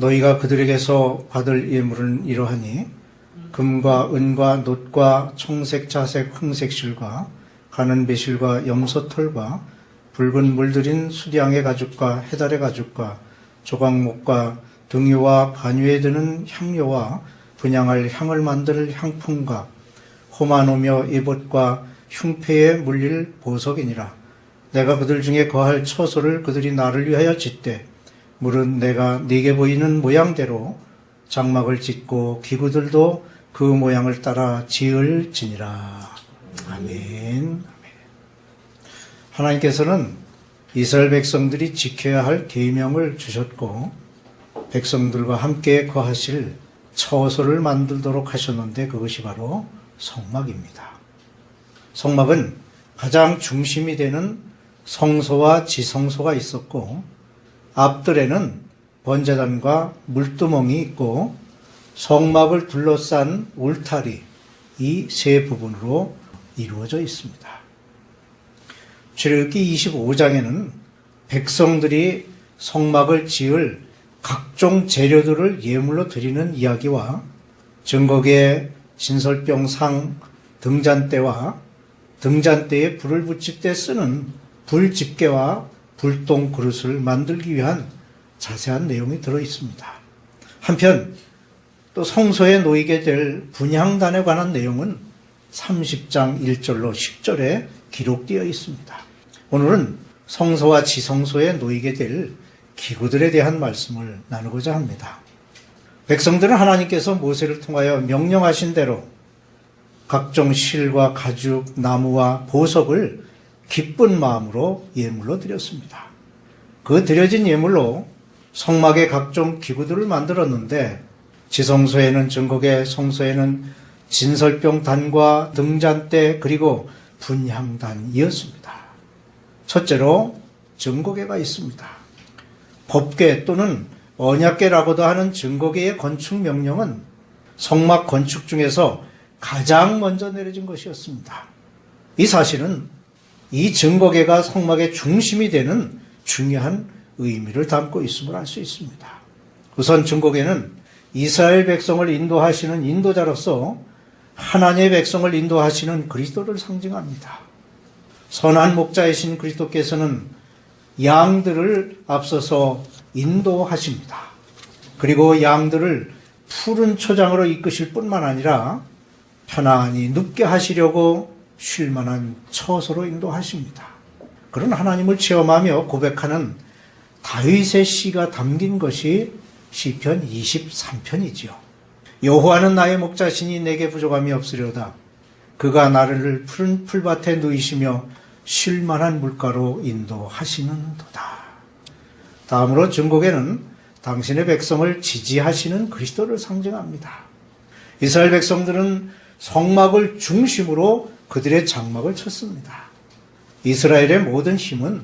너희가 그들에게서 받을 예물은 이러하니 금과 은과 놋과 청색, 자색, 황색 실과 가는 배실과 염소털과 붉은 물들인 수량의 가죽과 해달의 가죽과 조각목과 등유와 반유에 드는 향료와 분향할 향을 만들 향품과 호마노며 에봇과 흉패에 물릴 보석이니라. 내가 그들 중에 거할 처소를 그들이 나를 위하여 짓되 물은 내가 네게 보이는 모양대로 장막을 짓고 기구들도 그 모양을 따라 지을지니라. 아멘. 하나님께서는 이스라엘 백성들이 지켜야 할 계명을 주셨고 백성들과 함께 거하실 처소를 만들도록 하셨는데 그것이 바로 성막입니다. 성막은 가장 중심이 되는 성소와 지성소가 있었고 앞뜰에는 번제단과 물두멍이 있고 성막을 둘러싼 울타리 이 세 부분으로 이루어져 있습니다. 출애굽기 25장에는 백성들이 성막을 지을 각종 재료들을 예물로 드리는 이야기와 증거계 진설병 상 등잔대와 등잔대에 불을 붙일 때 쓰는 불집게와 불똥 그릇을 만들기 위한 자세한 내용이 들어 있습니다. 한편 또 성소에 놓이게 될 분향단에 관한 내용은 30장 1절로 10절에 기록되어 있습니다. 오늘은 성소와 지성소에 놓이게 될 기구들에 대한 말씀을 나누고자 합니다. 백성들은 하나님께서 모세를 통하여 명령하신 대로 각종 실과 가죽, 나무와 보석을 기쁜 마음으로 예물로 드렸습니다. 그 드려진 예물로 성막의 각종 기구들을 만들었는데 지성소에는 증거계, 성소에는 진설병 단과 등잔대 그리고 분향단이었습니다. 첫째로 증거계가 있습니다. 법궤 또는 언약궤라고도 하는 증거계의 건축 명령은 성막 건축 중에서 가장 먼저 내려진 것이었습니다. 이 사실은 이 증거계가 성막의 중심이 되는 중요한 의미를 담고 있음을 알 수 있습니다. 우선 증거계는 이스라엘 백성을 인도하시는 인도자로서 하나님의 백성을 인도하시는 그리스도를 상징합니다. 선한 목자이신 그리스도께서는 양들을 앞서서 인도하십니다. 그리고 양들을 푸른 초장으로 이끄실 뿐만 아니라 편안히 눕게 하시려고 쉴 만한 처소로 인도하십니다. 그런 하나님을 체험하며 고백하는 다윗의 시가 담긴 것이 시편 23편이지요. 여호와는 나의 목자시니 내게 부족함이 없으려다. 그가 나를 푸른 풀밭에 누이시며 쉴 만한 물가로 인도하시는도다. 다음으로 증거계는 당신의 백성을 지지하시는 그리스도를 상징합니다. 이스라엘 백성들은 성막을 중심으로 그들의 장막을 쳤습니다. 이스라엘의 모든 힘은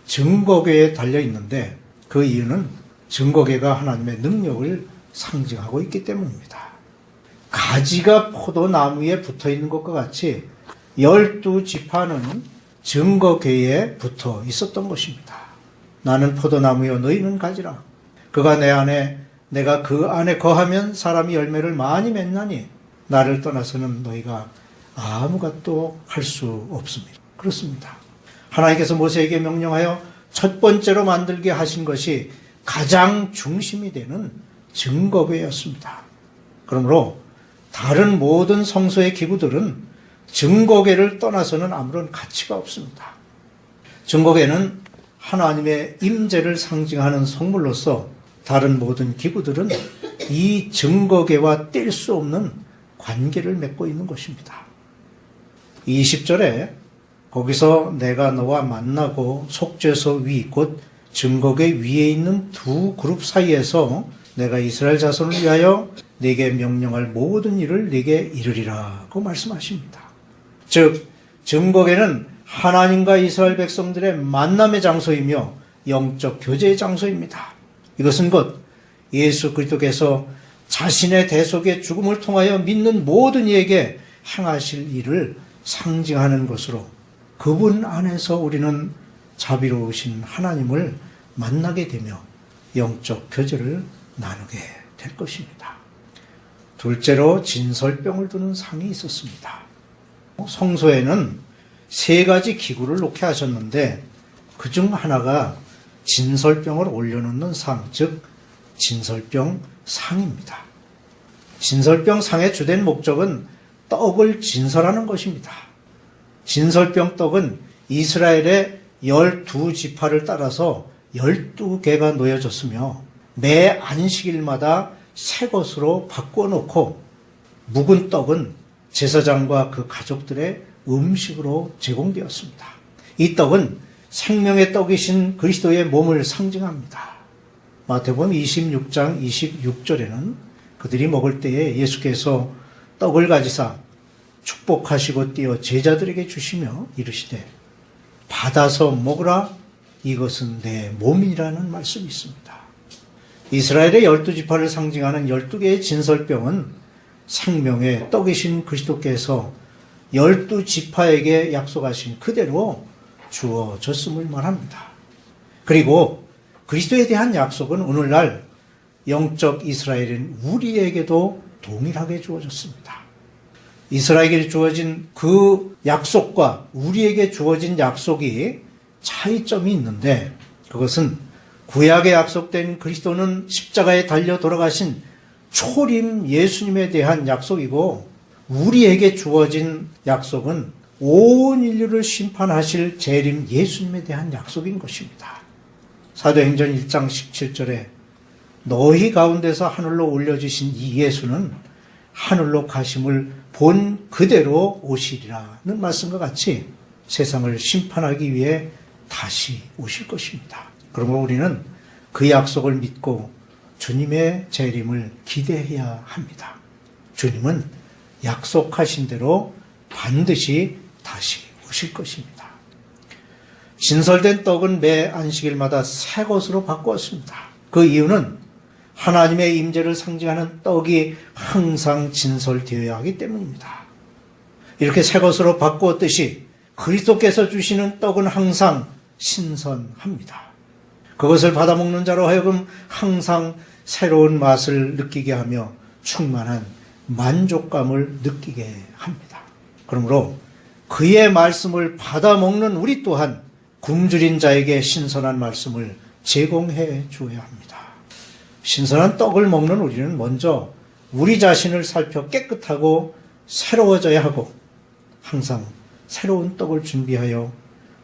증거궤에 달려 있는데 그 이유는 증거궤가 하나님의 능력을 상징하고 있기 때문입니다. 가지가 포도나무에 붙어 있는 것과 같이 12지파는 증거궤에 붙어 있었던 것입니다. 나는 포도나무여 너희는 가지라. 그가 내 안에 내가 그 안에 거하면 사람이 열매를 많이 맺나니 나를 떠나서는 너희가 아무것도 할 수 없습니다. 그렇습니다. 하나님께서 모세에게 명령하여 첫 번째로 만들게 하신 것이 가장 중심이 되는 증거궤였습니다. 그러므로 다른 모든 성소의 기구들은 증거궤를 떠나서는 아무런 가치가 없습니다. 증거궤는 하나님의 임재를 상징하는 성물로서 다른 모든 기구들은 이 증거궤와 뗄 수 없는 관계를 맺고 있는 것입니다. 20절에 거기서 내가 너와 만나고 속죄소 위 곧 증거궤 위에 있는 두 그룹 사이에서 내가 이스라엘 자손을 위하여 네게 명령할 모든 일을 네게 이르리라고 말씀하십니다. 즉 증거궤는 하나님과 이스라엘 백성들의 만남의 장소이며 영적 교제의 장소입니다. 이것은 곧 예수 그리스도께서 자신의 대속의 죽음을 통하여 믿는 모든 이에게 행하실 일을 상징하는 것으로 그분 안에서 우리는 자비로우신 하나님을 만나게 되며 영적 교제를 나누게 될 것입니다. 둘째로 진설병을 두는 상이 있었습니다. 성소에는 3가지 기구를 놓게 하셨는데 그중 하나가 진설병을 올려놓는 상, 즉 진설병 상입니다. 진설병 상의 주된 목적은 떡을 진설하는 것입니다. 진설병 떡은 이스라엘의 12지파를 따라서 12개가 놓여졌으며 매 안식일마다 새 것으로 바꾸어 놓고 묵은 떡은 제사장과 그 가족들의 음식으로 제공되었습니다. 이 떡은 생명의 떡이신 그리스도의 몸을 상징합니다. 마태복음 26장 26절에는 그들이 먹을 때에 예수께서 떡을 가지사 축복하시고 띄어 제자들에게 주시며 이르시되 받아서 먹으라 이것은 내 몸이라는 말씀이 있습니다. 이스라엘의 12지파를 상징하는 12개의 진설병은 생명의 떡이신 그리스도께서 12지파에게 약속하신 그대로 주어졌음을 말합니다. 그리고 그리스도에 대한 약속은 오늘날 영적 이스라엘인 우리에게도 동일하게 주어졌습니다. 이스라엘에게 주어진 그 약속과 우리에게 주어진 약속이 차이점이 있는데 그것은 구약에 약속된 그리스도는 십자가에 달려 돌아가신 초림 예수님에 대한 약속이고 우리에게 주어진 약속은 온 인류를 심판하실 재림 예수님에 대한 약속인 것입니다. 사도행전 1장 17절에 너희 가운데서 하늘로 올려주신 이 예수는 하늘로 가심을 본 그대로 오시리라는 말씀과 같이 세상을 심판하기 위해 다시 오실 것입니다. 그러므로 우리는 그 약속을 믿고 주님의 재림을 기대해야 합니다. 주님은 약속하신 대로 반드시 다시 오실 것입니다. 진설된 떡은 매 안식일마다 새 것으로 바꾸었습니다. 그 이유는 하나님의 임재를 상징하는 떡이 항상 진설되어야 하기 때문입니다. 이렇게 새 것으로 바꾸었듯이 그리스도께서 주시는 떡은 항상 신선합니다. 그것을 받아먹는 자로 하여금 항상 새로운 맛을 느끼게 하며 충만한 만족감을 느끼게 합니다. 그러므로 그의 말씀을 받아먹는 우리 또한 굶주린 자에게 신선한 말씀을 제공해 주어야 합니다. 신선한 떡을 먹는 우리는 먼저 우리 자신을 살펴 깨끗하고 새로워져야 하고 항상 새로운 떡을 준비하여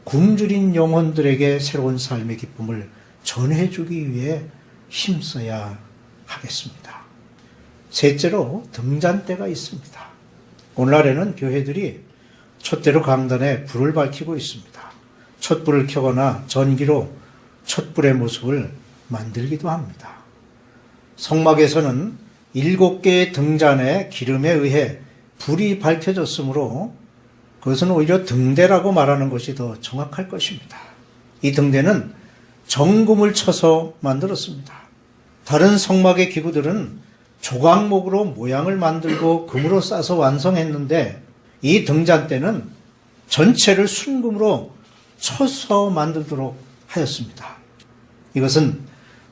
굶주린 영혼들에게 새로운 삶의 기쁨을 전해주기 위해 힘써야 하겠습니다. 셋째로 등잔대가 있습니다. 오늘날에는 교회들이 촛대로 강단에 불을 밝히고 있습니다. 촛불을 켜거나 전기로 촛불의 모습을 만들기도 합니다. 성막에서는 7개의 등잔에 기름에 의해 불이 밝혀졌으므로 그것은 오히려 등대라고 말하는 것이 더 정확할 것입니다. 이 등대는 정금을 쳐서 만들었습니다. 다른 성막의 기구들은 조각목으로 모양을 만들고 금으로 싸서 완성했는데 이 등잔대는 전체를 순금으로 쳐서 만들도록 하였습니다. 이것은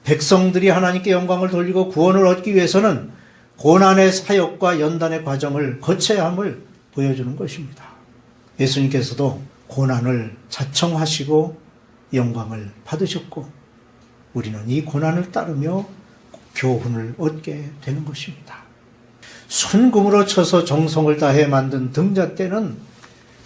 백성들이 하나님께 영광을 돌리고 구원을 얻기 위해서는 고난의 사역과 연단의 과정을 거쳐야 함을 보여주는 것입니다. 예수님께서도 고난을 자청하시고 영광을 받으셨고 우리는 이 고난을 따르며 교훈을 얻게 되는 것입니다. 순금으로 쳐서 정성을 다해 만든 등잔대는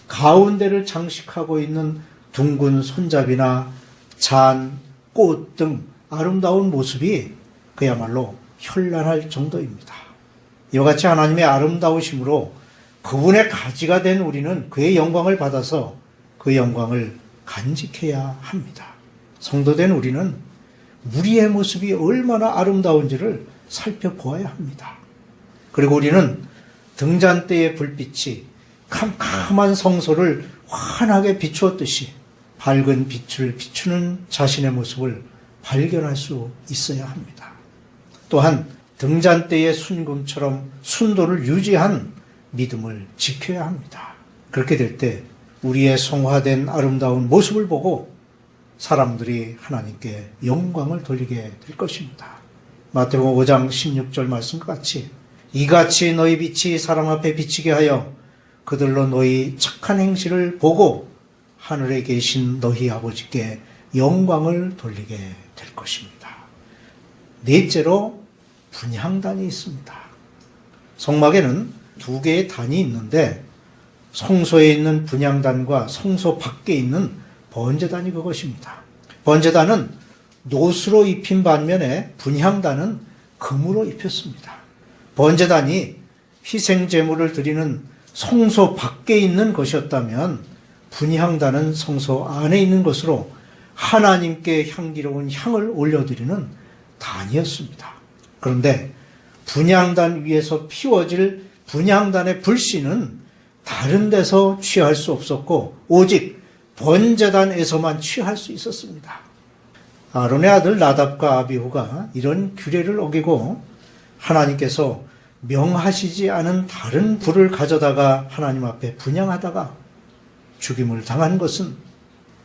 가운데를 장식하고 있는 둥근 손잡이나 잔, 꽃 등 아름다운 모습이 그야말로 현란할 정도입니다. 이와 같이 하나님의 아름다우심으로 그분의 가지가 된 우리는 그의 영광을 받아서 그 영광을 간직해야 합니다. 성도된 우리는 우리의 모습이 얼마나 아름다운지를 살펴보아야 합니다. 그리고 우리는 등잔대의 불빛이 캄캄한 성소를 환하게 비추었듯이 밝은 빛을 비추는 자신의 모습을 발견할 수 있어야 합니다. 또한 등잔대의 순금처럼 순도를 유지한 믿음을 지켜야 합니다. 그렇게 될 때 우리의 성화된 아름다운 모습을 보고 사람들이 하나님께 영광을 돌리게 될 것입니다. 마태복음 5장 16절 말씀과 같이 이같이 너희 빛이 사람 앞에 비치게 하여 그들로 너희 착한 행실을 보고 하늘에 계신 너희 아버지께 영광을 돌리게 될 것입니다. 넷째로 분향단이 있습니다. 성막에는 두 개의 단이 있는데 성소에 있는 분향단과 성소 밖에 있는 번제단이 그것입니다. 번제단은 노수로 입힌 반면에 분향단은 금으로 입혔습니다. 번제단이 희생제물을 드리는 성소 밖에 있는 것이었다면 분향단은 성소 안에 있는 것으로 하나님께 향기로운 향을 올려드리는 단이었습니다. 그런데 분향단 위에서 피워질 분향단의 불씨는 다른 데서 취할 수 없었고 오직 번제단에서만 취할 수 있었습니다. 아론의 아들 나답과 아비후가 이런 규례를 어기고 하나님께서 명하시지 않은 다른 불을 가져다가 하나님 앞에 분향하다가 죽임을 당한 것은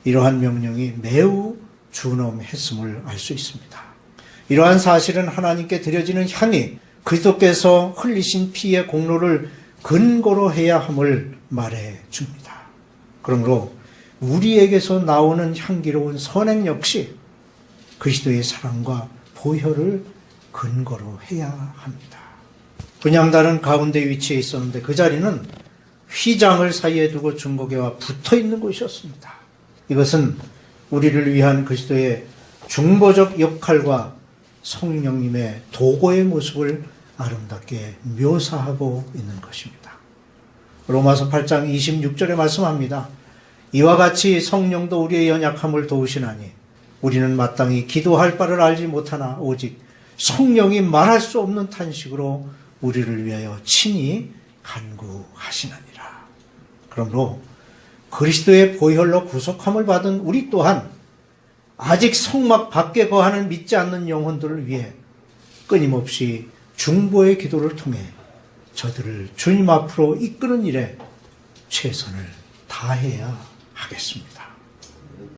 이러한 명령이 매우 준엄했음을 알 수 있습니다. 이러한 사실은 하나님께 드려지는 향이 그리스도께서 흘리신 피의 공로를 근거로 해야 함을 말해 줍니다. 그러므로 우리에게서 나오는 향기로운 선행 역시 그리스도의 사랑과 보혈을 근거로 해야 합니다. 분향단은 가운데 위치해 있었는데 그 자리는 휘장을 사이에 두고 중보계와 붙어 있는 곳이었습니다. 이것은 우리를 위한 그리스도의 중보적 역할과 성령님의 도구의 모습을 아름답게 묘사하고 있는 것입니다. 로마서 8장 26절에 말씀합니다. 이와 같이 성령도 우리의 연약함을 도우시나니 우리는 마땅히 기도할 바를 알지 못하나 오직 성령이 말할 수 없는 탄식으로 우리를 위하여 친히 간구하시나니라. 그러므로 그리스도의 보혈로 구속함을 받은 우리 또한 아직 성막 밖에 거하는 믿지 않는 영혼들을 위해 끊임없이 중보의 기도를 통해 저들을 주님 앞으로 이끄는 일에 최선을 다해야 하겠습니다.